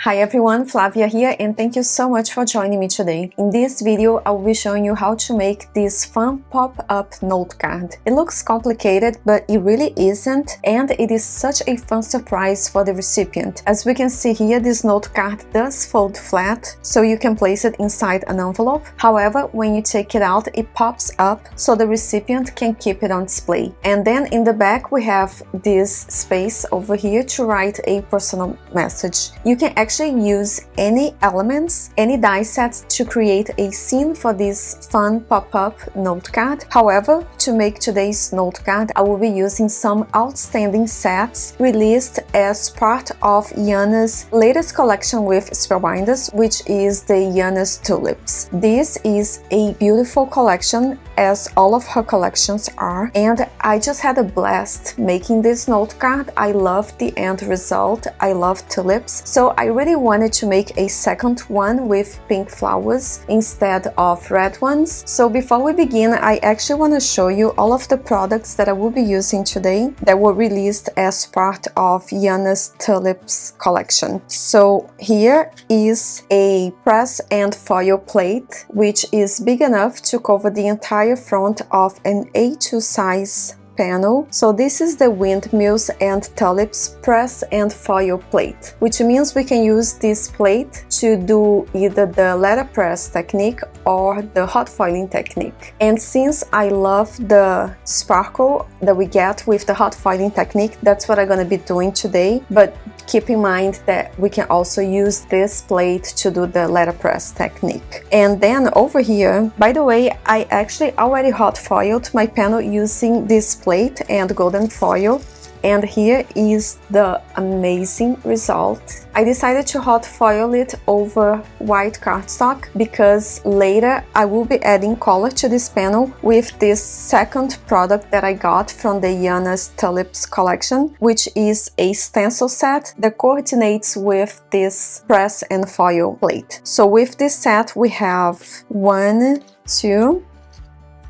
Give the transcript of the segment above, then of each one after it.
Hi everyone, Flavia here, and thank you so much for joining me today. In this video, I will be showing you how to make this fun pop-up note card. It looks complicated, but it really isn't, and it is such a fun surprise for the recipient. As we can see here, this note card does fold flat, so you can place it inside an envelope. However, when you take it out, it pops up, so the recipient can keep it on display. And then in the back, we have this space over here to write a personal message. You can actually use any elements, any die sets to create a scene for this fun pop-up note card. However, to make today's note card, I will be using some outstanding sets released as part of Iana's latest collection with Spellbinders, which is the Iana's Tulips. This is a beautiful collection, as all of her collections are, and I just had a blast making this note card. I love the end result. I love tulips, so I really wanted to make a second one with pink flowers instead of red ones. So before we begin, I actually want to show you all of the products that I will be using today that were released as part of Iana's Tulips collection. So here is a press and foil plate, which is big enough to cover the entire front of an A2 size panel. So this is the Windmills and Tulips press and foil plate, which means we can use this plate to do either the letterpress technique or the hot foiling technique. And since I love the sparkle that we get with the hot foiling technique, that's what I'm going to be doing today. But keep in mind that we can also use this plate to do the letterpress technique. And then over here, by the way, I actually already hot foiled my panel using this plate and golden foil. And here is the amazing result. I decided to hot foil it over white cardstock because later I will be adding color to this panel with this second product that I got from the Iana's Tulips collection, which is a stencil set that coordinates with this press and foil plate. So with this set we have 1, 2,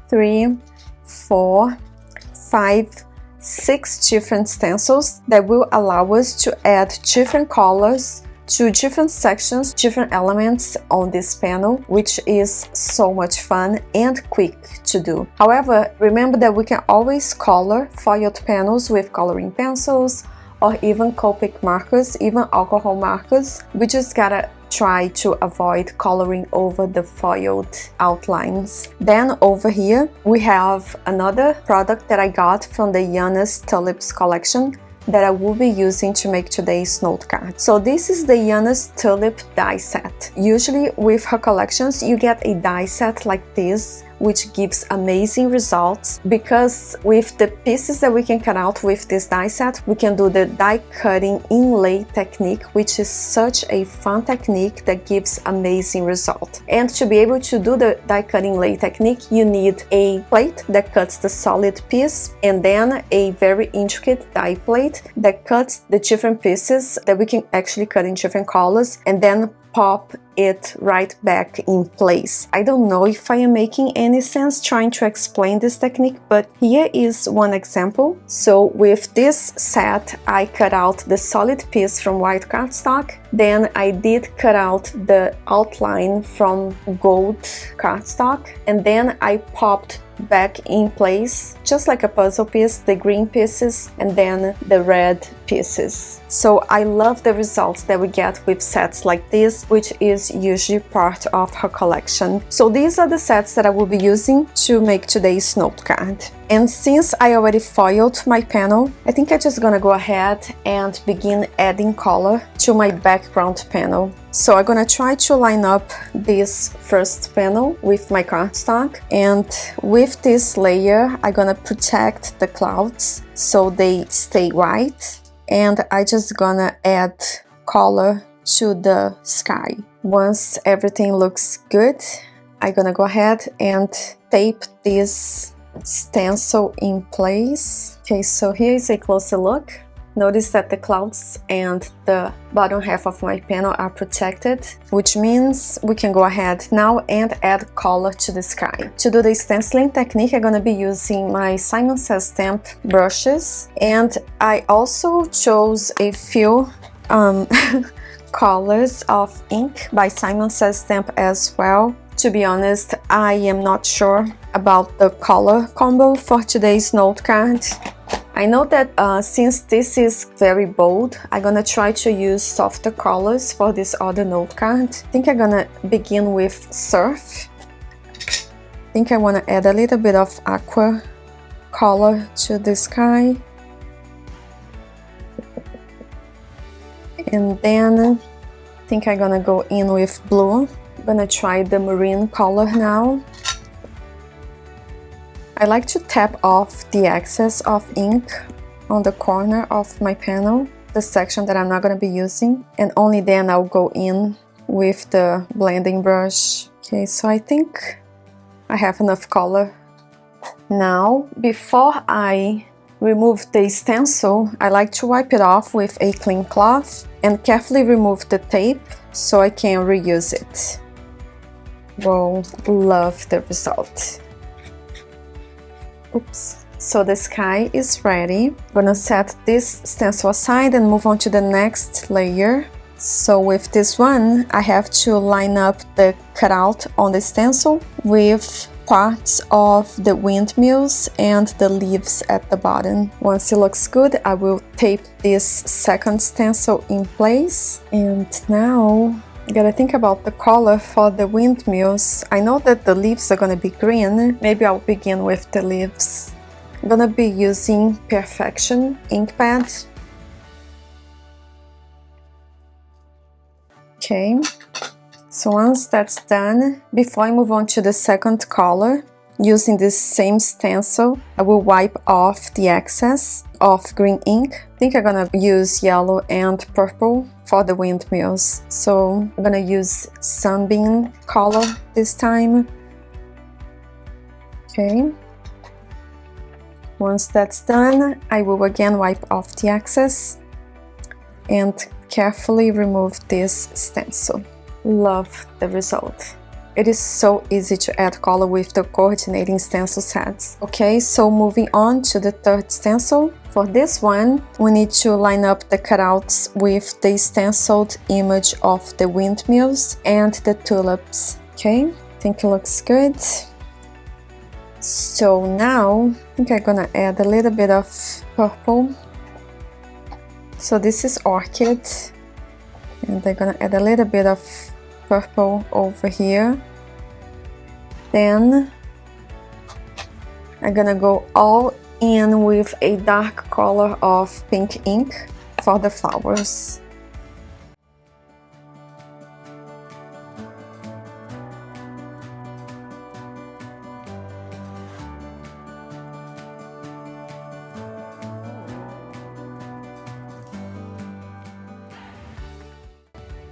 3, 4, 5, 6 different stencils that will allow us to add different colors to different sections, different elements on this panel, which is so much fun and quick to do. However, remember that we can always color foiled panels with coloring pencils or even Copic markers, even alcohol markers. We just gotta try to avoid coloring over the foiled outlines. Then over here we have another product that I got from the Iana's Tulips collection that I will be using to make today's note card. So this is the Iana's Tulip die set. Usually with her collections you get a die set like this, which gives amazing results because with the pieces that we can cut out with this die set, we can do the die cutting inlay technique, which is such a fun technique that gives amazing result. And to be able to do the die cutting inlay technique, you need a plate that cuts the solid piece and then a very intricate die plate that cuts the different pieces that we can actually cut in different colors and then pop it right back in place. I don't know if I am making any sense trying to explain this technique, but here is one example. So with this set, I cut out the solid piece from white cardstock, then I did cut out the outline from gold cardstock, and then I popped back in place, just like a puzzle piece, the green pieces and then the red pieces. So I love the results that we get with sets like this, which is usually part of her collection. So these are the sets that I will be using to make today's note card. And since I already foiled my panel, I think I'm just gonna go ahead and begin adding color to my background panel. So I'm gonna try to line up this first panel with my cardstock, and with this layer I'm gonna protect the clouds so they stay white, and I just gonna add color to the sky. Once everything looks good, I'm gonna go ahead and tape this stencil in place. Okay, so here is a closer look. Notice that the clouds and the bottom half of my panel are protected, which means we can go ahead now and add color to the sky. To do the stenciling technique, I'm gonna be using my Simon Says Stamp brushes, and I also chose a few Colors of Ink by Simon Says Stamp as well. To be honest, I am not sure about the color combo for today's note card. I know that since this is very bold, I'm gonna try to use softer colors for this other note card. I think I'm gonna begin with Surf. I think I wanna add a little bit of aqua color to the sky. And then I think I'm gonna go in with blue. I'm gonna try the marine color now. I like to tap off the excess of ink on the corner of my panel, the section that I'm not gonna be using, and only then I'll go in with the blending brush. Okay, so I think I have enough color. Now, before I remove the stencil, I like to wipe it off with a clean cloth and carefully remove the tape so I can reuse it. Whoa, love the result. Oops. So the sky is ready. I'm gonna set this stencil aside and move on to the next layer. So with this one, I have to line up the cutout on the stencil with parts of the windmills and the leaves at the bottom. Once it looks good, I will tape this second stencil in place. And now I gotta think about the color for the windmills. I know that the leaves are gonna be green. Maybe I'll begin with the leaves. I'm gonna be using Perfection ink pad. Okay, so once that's done, before I move on to the second color, using this same stencil, I will wipe off the excess of green ink. I think I'm gonna use yellow and purple for the windmills. So I'm gonna use Sunbeam color this time. Okay. Once that's done, I will again wipe off the excess and carefully remove this stencil. Love the result. It is so easy to add color with the coordinating stencil sets. Okay, so moving on to the third stencil. For this one, we need to line up the cutouts with the stenciled image of the windmills and the tulips. Okay, I think it looks good. So now, I think I'm gonna add a little bit of purple. So this is Orchid, and I'm gonna add a little bit of purple over here. Then I'm gonna go all in with a dark color of pink ink for the flowers.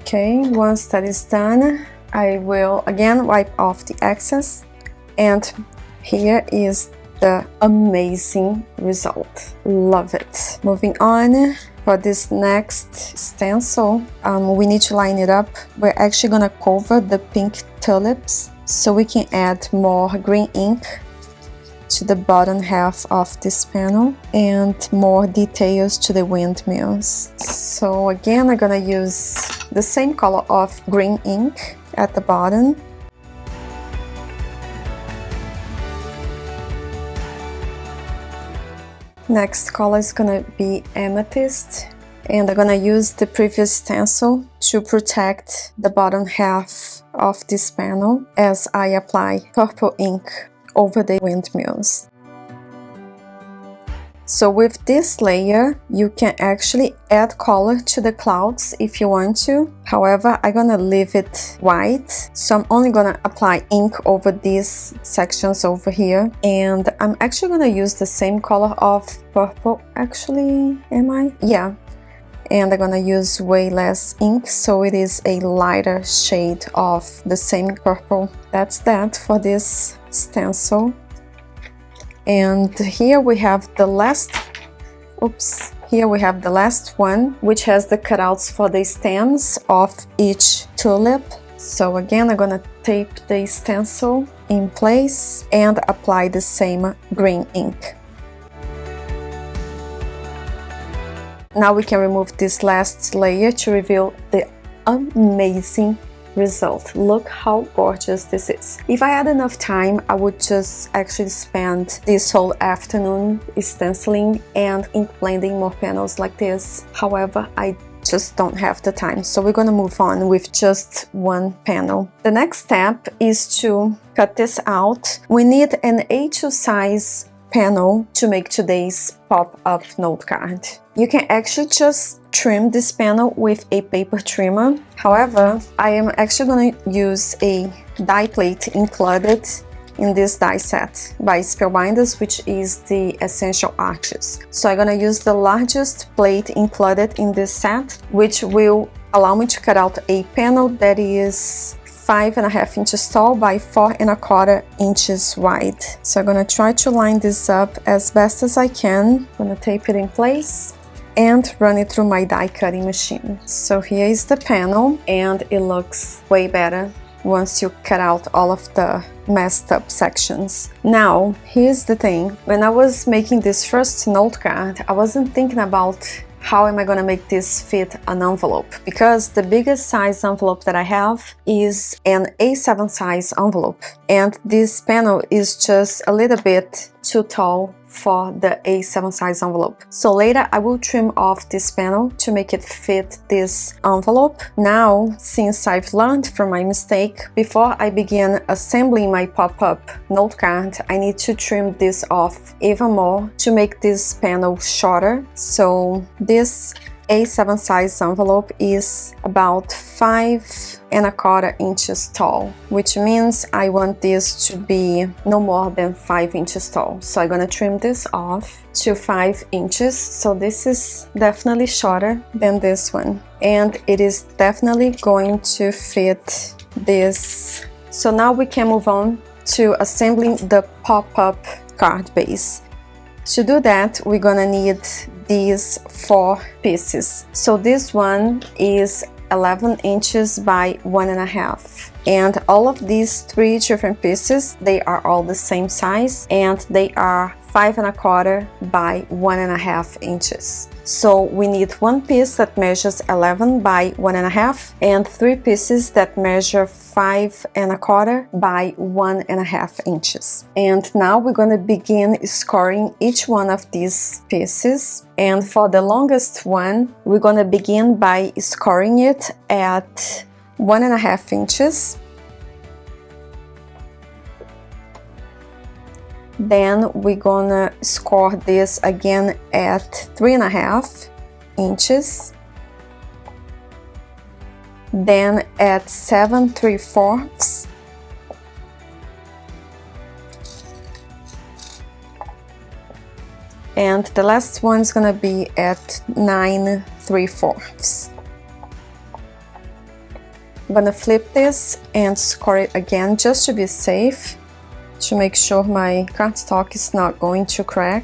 Okay, once that is done, I will again wipe off the excess, and here is the amazing result. Love it. Moving on, for this next stencil, we need to line it up. We're actually gonna cover the pink tulips so we can add more green ink to the bottom half of this panel and more details to the windmills. So again, I'm gonna use the same color of green ink at the bottom. Next color is gonna be Amethyst, and I'm gonna use the previous stencil to protect the bottom half of this panel as I apply purple ink over the windmills. So with this layer, you can actually add color to the clouds if you want to. However, I'm gonna leave it white. So I'm only gonna apply ink over these sections over here. And I'm actually gonna use the same color of purple. Actually, am I? Yeah. And I'm gonna use way less ink, so it is a lighter shade of the same purple. That's that for this stencil. And here we have the last, here we have the last one, which has the cutouts for the stems of each tulip. So again, I'm gonna tape the stencil in place and apply the same green ink. Now we can remove this last layer to reveal the amazing result. Look how gorgeous this is. If I had enough time, I would just actually spend this whole afternoon stenciling and ink blending more panels like this. However, I just don't have the time, so we're gonna move on with just one panel. The next step is to cut this out. We need an A2 size panel to make today's pop-up note card. You can actually just trim this panel with a paper trimmer. However, I am actually going to use a die plate included in this die set by Spellbinders, which is the Essential Arches. So I'm going to use the largest plate included in this set, which will allow me to cut out a panel that is 5.5 inches tall by 4.25 inches wide. So I'm gonna try to line this up as best as I can. I'm gonna tape it in place and run it through my die cutting machine. So here is the panel, and it looks way better once you cut out all of the messed up sections. Now, here's the thing. When I was making this first note card, I wasn't thinking about how am I gonna make this fit an envelope? Because the biggest size envelope that I have is an A7 size envelope, and this panel is just a little bit too tall for the A7 size envelope. So later I will trim off this panel to make it fit this envelope. Now, since I've learned from my mistake, before I begin assembling my pop-up note card, I need to trim this off even more to make this panel shorter. So this A7 size envelope is about 5.25 inches tall, which means I want this to be no more than 5 inches tall. So I'm gonna trim this off to 5 inches. So this is definitely shorter than this one, and it is definitely going to fit this. So now we can move on to assembling the pop-up card base. To do that, we're gonna need these 4 pieces. So this one is 11 inches by 1.5, and all of these 3 different pieces, they are all the same size, and they are 5.25 by 1.5 inches. So we need 1 piece that measures 11 by 1.5 and 3 pieces that measure 5.25 by 1.5 inches. And now we're going to begin scoring each one of these pieces. And for the longest one, we're going to begin by scoring it at 1.5 inches. Then we're gonna score this again at 3.5 inches, then at 7.75, and the last one is gonna be at 9.75. I'm gonna flip this and score it again just to be safe, to make sure my cardstock is not going to crack.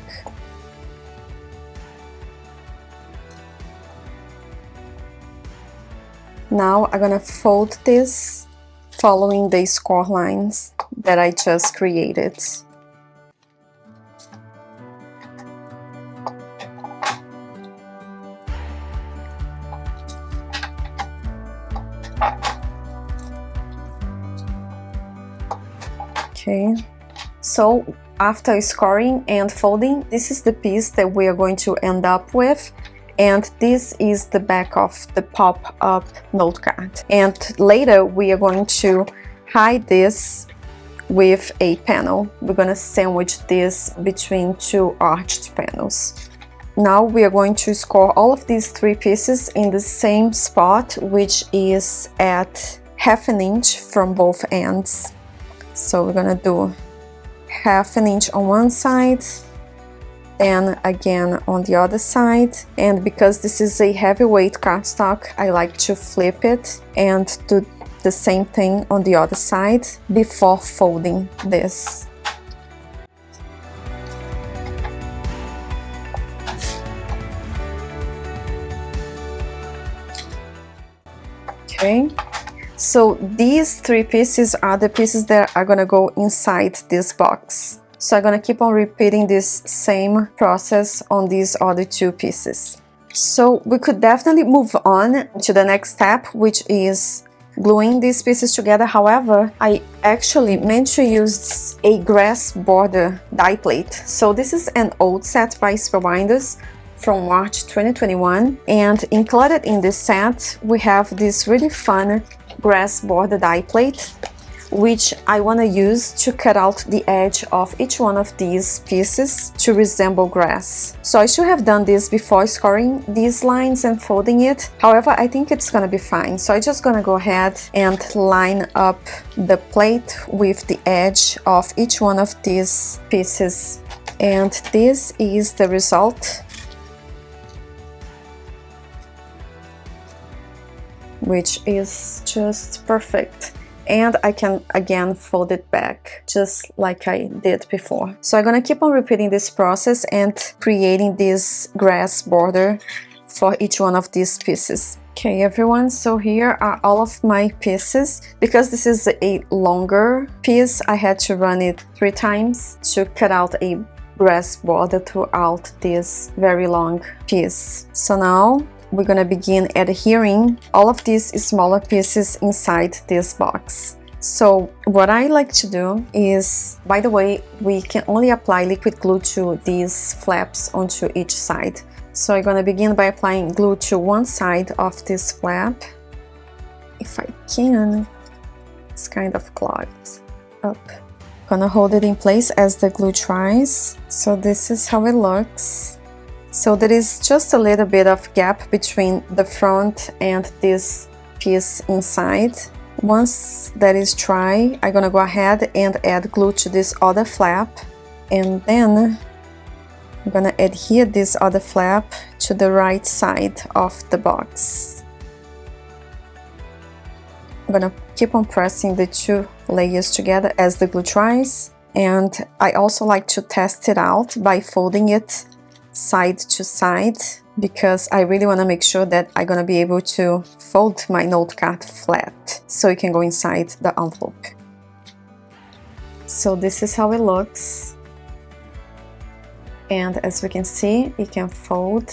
Now I'm gonna fold this following the score lines that I just created. Okay, so after scoring and folding, this is the piece that we are going to end up with, and this is the back of the pop-up note card. And later we are going to hide this with a panel. We're going to sandwich this between 2 arched panels. Now we are going to score all of these 3 pieces in the same spot, which is at 1/2 inch from both ends. So we're gonna do 1/2 inch on one side, then again on the other side. And because this is a heavyweight cardstock, I like to flip it and do the same thing on the other side before folding this. Okay. So these 3 pieces are the pieces that are gonna go inside this box. So I'm gonna keep on repeating this same process on these other 2 pieces. So we could definitely move on to the next step, which is gluing these pieces together. However, I actually meant to use a grass border die plate. So this is an old set by Spellbinders from March 2021, and included in this set we have this really fun grass border die plate, which I want to use to cut out the edge of each one of these pieces to resemble grass. So I should have done this before scoring these lines and folding it. However, I think it's gonna be fine. So I'm just gonna go ahead and line up the plate with the edge of each one of these pieces. And this is the result, which is just perfect. And I can again fold it back just like I did before. So I'm gonna keep on repeating this process and creating this grass border for each one of these pieces. Okay everyone, so here are all of my pieces. Because this is a longer piece, I had to run it 3 times to cut out a grass border throughout this very long piece. So now we're gonna begin adhering all of these smaller pieces inside this box. So what I like to do is, by the way, we can only apply liquid glue to these flaps onto each side. So I'm gonna begin by applying glue to one side of this flap. If I can, it's kind of clogged up. Gonna hold it in place as the glue dries. So this is how it looks. So there is just a little bit of gap between the front and this piece inside. Once that is dry, I'm gonna go ahead and add glue to this other flap, and then I'm gonna adhere this other flap to the right side of the box. I'm gonna keep on pressing the 2 layers together as the glue dries, and I also like to test it out by folding it side to side, because I really want to make sure that I'm gonna be able to fold my note card flat so it can go inside the envelope. So this is how it looks, and as we can see, it can fold,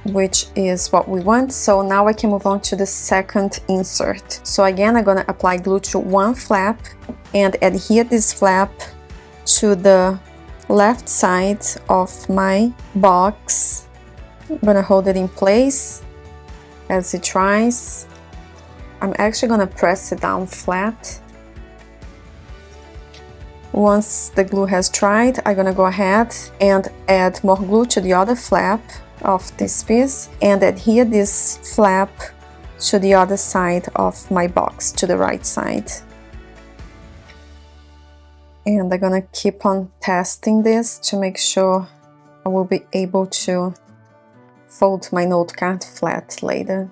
which is what we want. So now I can move on to the second insert. So again, I'm gonna apply glue to one flap and adhere this flap to the left side of my box. I'm gonna hold it in place as it dries. I'm actually gonna press it down flat. Once the glue has dried, I'm gonna go ahead and add more glue to the other flap of this piece and adhere this flap to the other side of my box, to the right side. And I'm gonna keep on testing this to make sure I will be able to fold my note card flat later.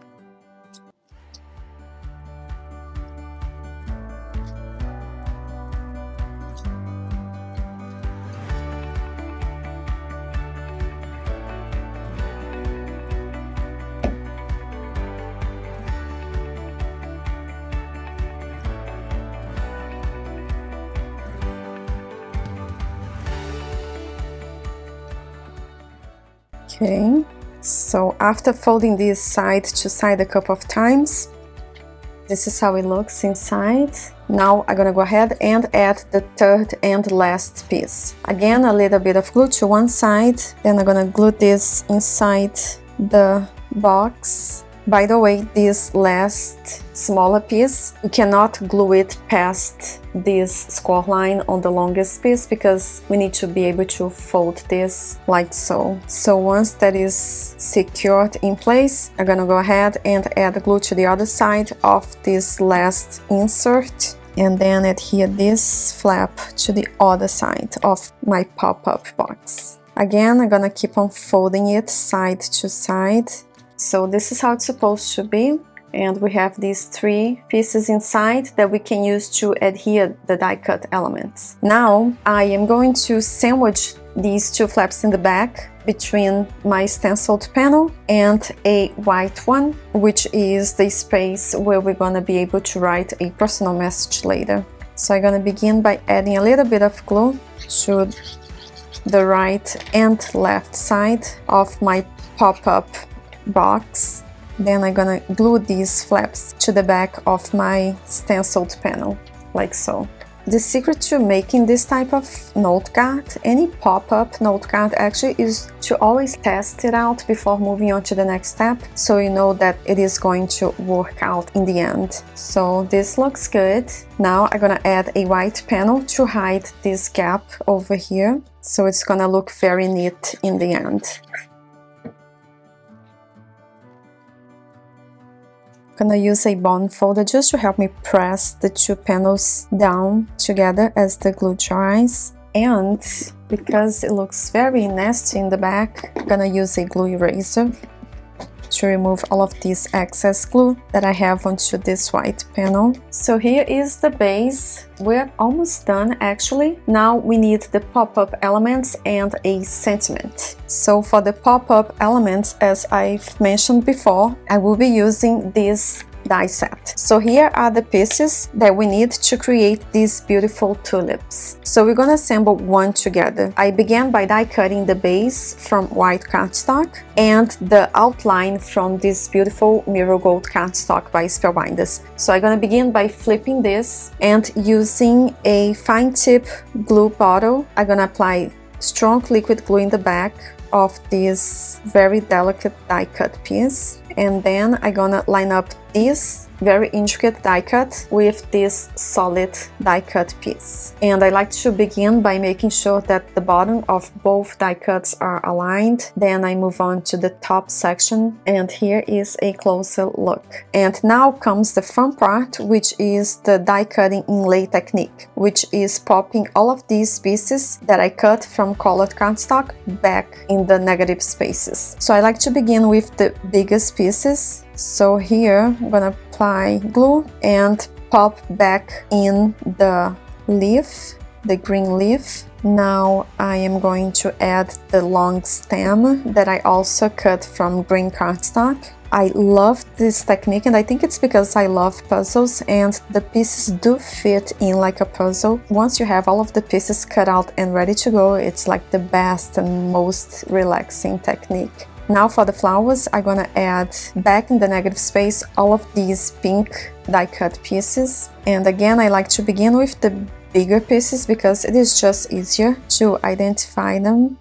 Okay, so after folding this side to side a couple of times, this is how it looks inside. Now I'm gonna go ahead and add the third and last piece. Again, a little bit of glue to one side, then I'm gonna glue this inside the box. By the way, this last smaller piece, you cannot glue it past this score line on the longest piece because we need to be able to fold this like so. So once that is secured in place, I'm gonna go ahead and add glue to the other side of this last insert, and then adhere this flap to the other side of my pop-up box. Again, I'm gonna keep on folding it side to side. So this is how it's supposed to be, and we have these 3 pieces inside that we can use to adhere the die cut elements. Now I am going to sandwich these 2 flaps in the back between my stenciled panel and a white one, which is the space where we're gonna be able to write a personal message later. So I'm gonna begin by adding a little bit of glue to the right and left side of my pop-up box. Then I'm gonna glue these flaps to the back of my stenciled panel, like so. The secret to making this type of note card, any pop-up note card actually, is to always test it out before moving on to the next step, so you know that it is going to work out in the end. So this looks good. Now I'm gonna add a white panel to hide this gap over here, so it's gonna look very neat in the end. I'm gonna use a bond folder just to help me press the two panels down together as the glue dries. And because it looks very nasty in the back, I'm gonna use a glue eraser to remove all of this excess glue that I have onto this white panel. So here is the base. We're almost done actually. Now we need the pop-up elements and a sentiment. So for the pop-up elements, as I've mentioned before, I will be using this die set. So here are the pieces that we need to create these beautiful tulips. So we're gonna assemble one together. I began by die cutting the base from white cardstock and the outline from this beautiful Mirror Gold cardstock by Spellbinders. So I'm gonna begin by flipping this and using a fine tip glue bottle. I'm gonna apply strong liquid glue in the back of this very delicate die cut piece, and then I'm gonna line up this very intricate die cut with this solid die cut piece. And I like to begin by making sure that the bottom of both die cuts are aligned. Then I move on to the top section, and here is a closer look. And now comes the fun part, which is the die cutting inlay technique, which is popping all of these pieces that I cut from colored cardstock back in the negative spaces. So I like to begin with the biggest pieces. So here I'm gonna apply glue and pop back in the leaf, the green leaf. Now I am going to add the long stem that I also cut from green cardstock. I love this technique, and I think it's because I love puzzles and the pieces do fit in like a puzzle. Once you have all of the pieces cut out and ready to go, it's like the best and most relaxing technique. Now for the flowers, I'm gonna add back in the negative space all of these pink die cut pieces. And again, I like to begin with the bigger pieces because it is just easier to identify them.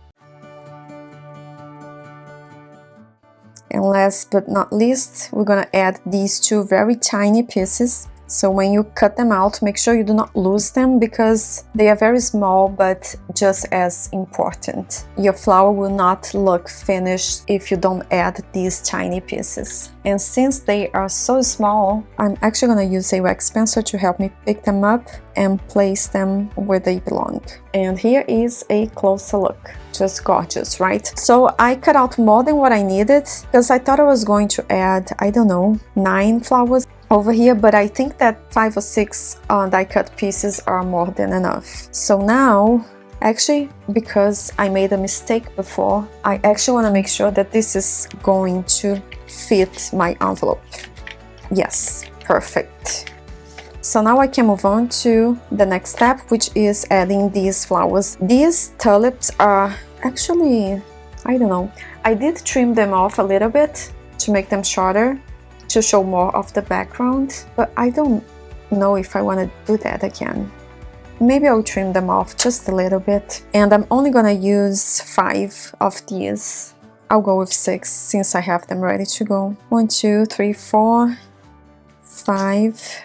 And last but not least, we're gonna add these two very tiny pieces. So when you cut them out, make sure you do not lose them because they are very small but just as important. Your flower will not look finished if you don't add these tiny pieces. And since they are so small, I'm actually going to use a wax pencil to help me pick them up and place them where they belong. And here is a closer look. Just gorgeous, right? So I cut out more than what I needed because I thought I was going to add, I don't know, 9 flowers over here, but I think that 5 or 6 die cut pieces are more than enough. So now, actually, because I made a mistake before, I actually want to make sure that this is going to fit my envelope. Yes, perfect. So now I can move on to the next step, which is adding these flowers. These tulips are actually, I don't know, I did trim them off a little bit to make them shorter, to show more of the background, but I don't know if I want to do that again. Maybe I'll trim them off just a little bit, and I'm only gonna use 5 of these. I'll go with 6 since I have them ready to go. 1, 2, 3, 4, 5,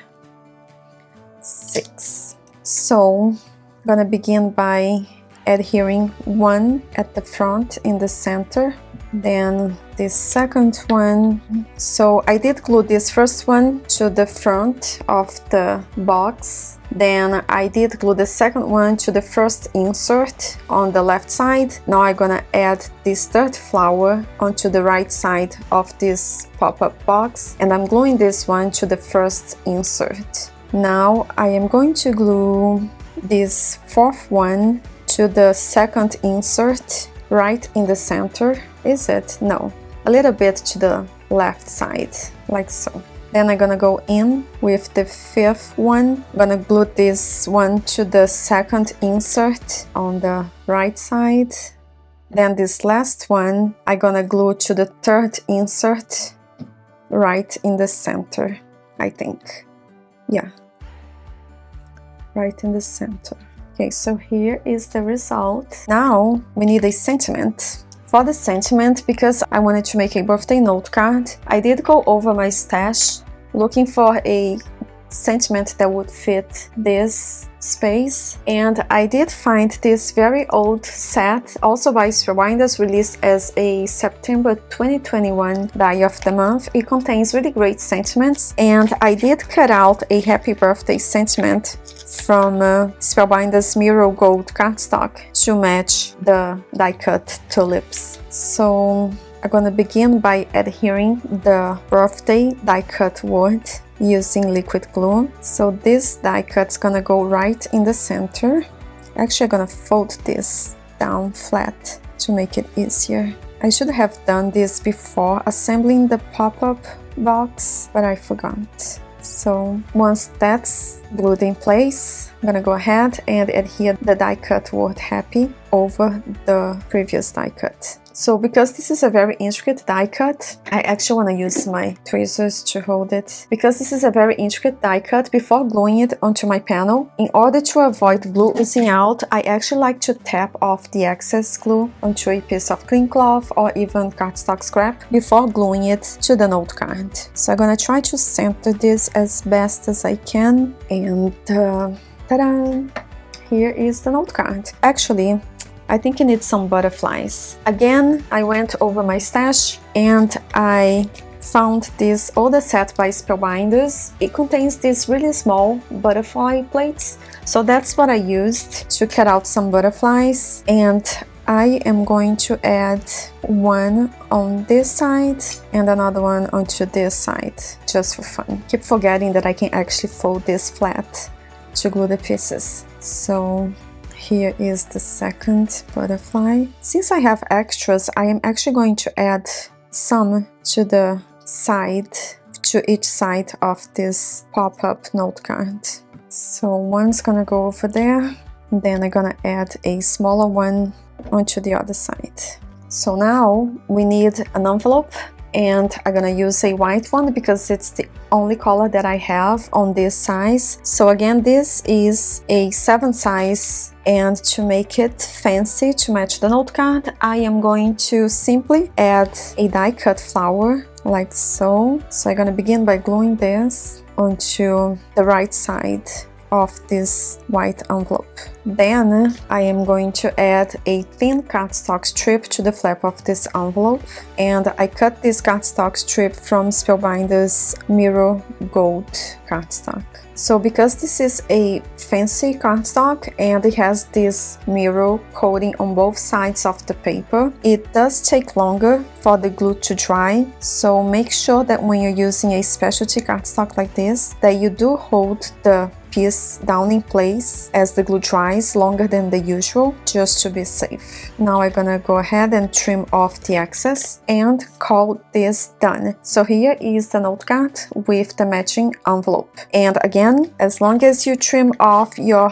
6. So I'm gonna begin by adhering 1 at the front in the center, then this second one. So I did glue this first one to the front of the box, then I did glue the second one to the first insert on the left side. Now I'm gonna add this third flower onto the right side of this pop-up box, and I'm gluing this one to the first insert. Now I am going to glue this fourth one to the second insert right in the center. Is it? No, a little bit to the left side, like so. Then I'm gonna go in with the fifth one. I'm gonna glue this one to the second insert on the right side, Then this last one, I'm gonna glue to the third insert right in the center, I think. Yeah, right in the center. Okay, so here is the result. Now we need a sentiment. For the sentiment, because I wanted to make a birthday note card, I did go over my stash looking for a sentiment that would fit this space, and I did find this very old set, also by Spellbinders, released as a September 2021 die of the month. It contains really great sentiments, and I did cut out a happy birthday sentiment from Spellbinders Mirror Gold cardstock to match the die cut tulips. So I'm gonna begin by adhering the birthday die cut word using liquid glue. So this die cut's gonna go right in the center. Actually, I'm gonna fold this down flat to make it easier. I should have done this before assembling the pop-up box, but I forgot. So once that's glued in place, I'm gonna go ahead and adhere the die cut word happy over the previous die cut. So because this is a very intricate die cut, I actually want to use my tweezers to hold it. Because this is a very intricate die cut, before gluing it onto my panel, in order to avoid glue oozing out, I actually like to tap off the excess glue onto a piece of clean cloth or even cardstock scrap before gluing it to the note card. So I'm gonna try to center this as best as I can, and ta-da! Here is the note card. Actually, I think it needs some butterflies. Again, I went over my stash and I found this older set by Spellbinders. It contains these really small butterfly plates. So that's what I used to cut out some butterflies. And I am going to add one on this side and another one onto this side, just for fun. Keep forgetting that I can actually fold this flat to glue the pieces. So here is the second butterfly. Since I have extras, I am actually going to add some to the side, to each side of this pop-up note card. So one's gonna go over there, then I'm gonna add a smaller one onto the other side. So now we need an envelope, and I'm gonna use a white one because it's the only color that I have on this size. So again, this is a 7 size, and to make it fancy to match the note card, I am going to simply add a die cut flower like so. So I'm gonna begin by gluing this onto the right side of this white envelope. Then I am going to add a thin cardstock strip to the flap of this envelope, and I cut this cardstock strip from Spellbinders Mirror Gold cardstock. So because this is a fancy cardstock and it has this mirror coating on both sides of the paper, it does take longer for the glue to dry. So make sure that when you're using a specialty cardstock like this, that you do hold the piece down in place as the glue dries longer than the usual, just to be safe. Now I'm gonna go ahead and trim off the excess and call this done. So here is the note card with the matching envelope. And again, as long as you trim off your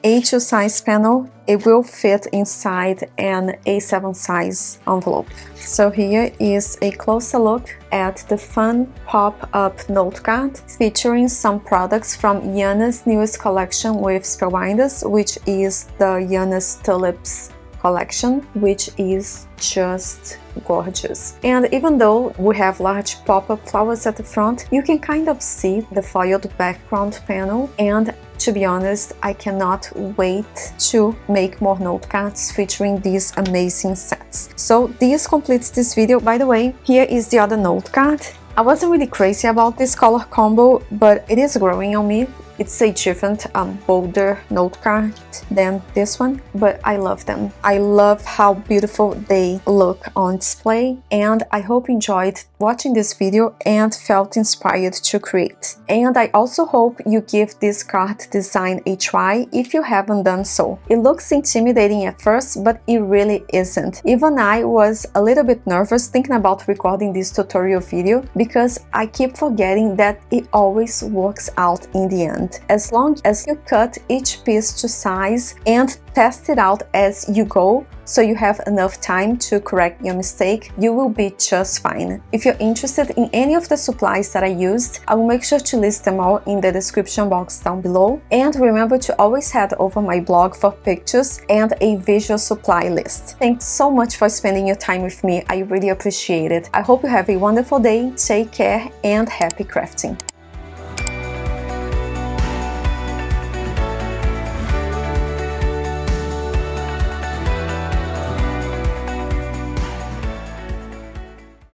A2 size panel, it will fit inside an A7 size envelope. So here is a closer look at the fun pop-up note card featuring some products from Iana's newest collection with Spellbinders, which is the Iana's Tulips collection, which is just gorgeous. And even though we have large pop-up flowers at the front, you can kind of see the foiled background panel, and to be honest, I cannot wait to make more note cards featuring these amazing sets. So this completes this video. By the way, here is the other note card. I wasn't really crazy about this color combo, but it is growing on me. It's a different, bolder note card than this one, but I love them. I love how beautiful they look on display, and I hope you enjoyed watching this video and felt inspired to create. And I also hope you give this card design a try if you haven't done so. It looks intimidating at first, but it really isn't. Even I was a little bit nervous thinking about recording this tutorial video because I keep forgetting that it always works out in the end. important. As long as you cut each piece to size and test it out as you go, so you have enough time to correct your mistake, you will be just fine. If you're interested in any of the supplies that I used, I will make sure to list them all in the description box down below. And remember to always head over my blog for pictures and a visual supply list. Thanks so much for spending your time with me. I really appreciate it. I hope you have a wonderful day, take care, and happy crafting!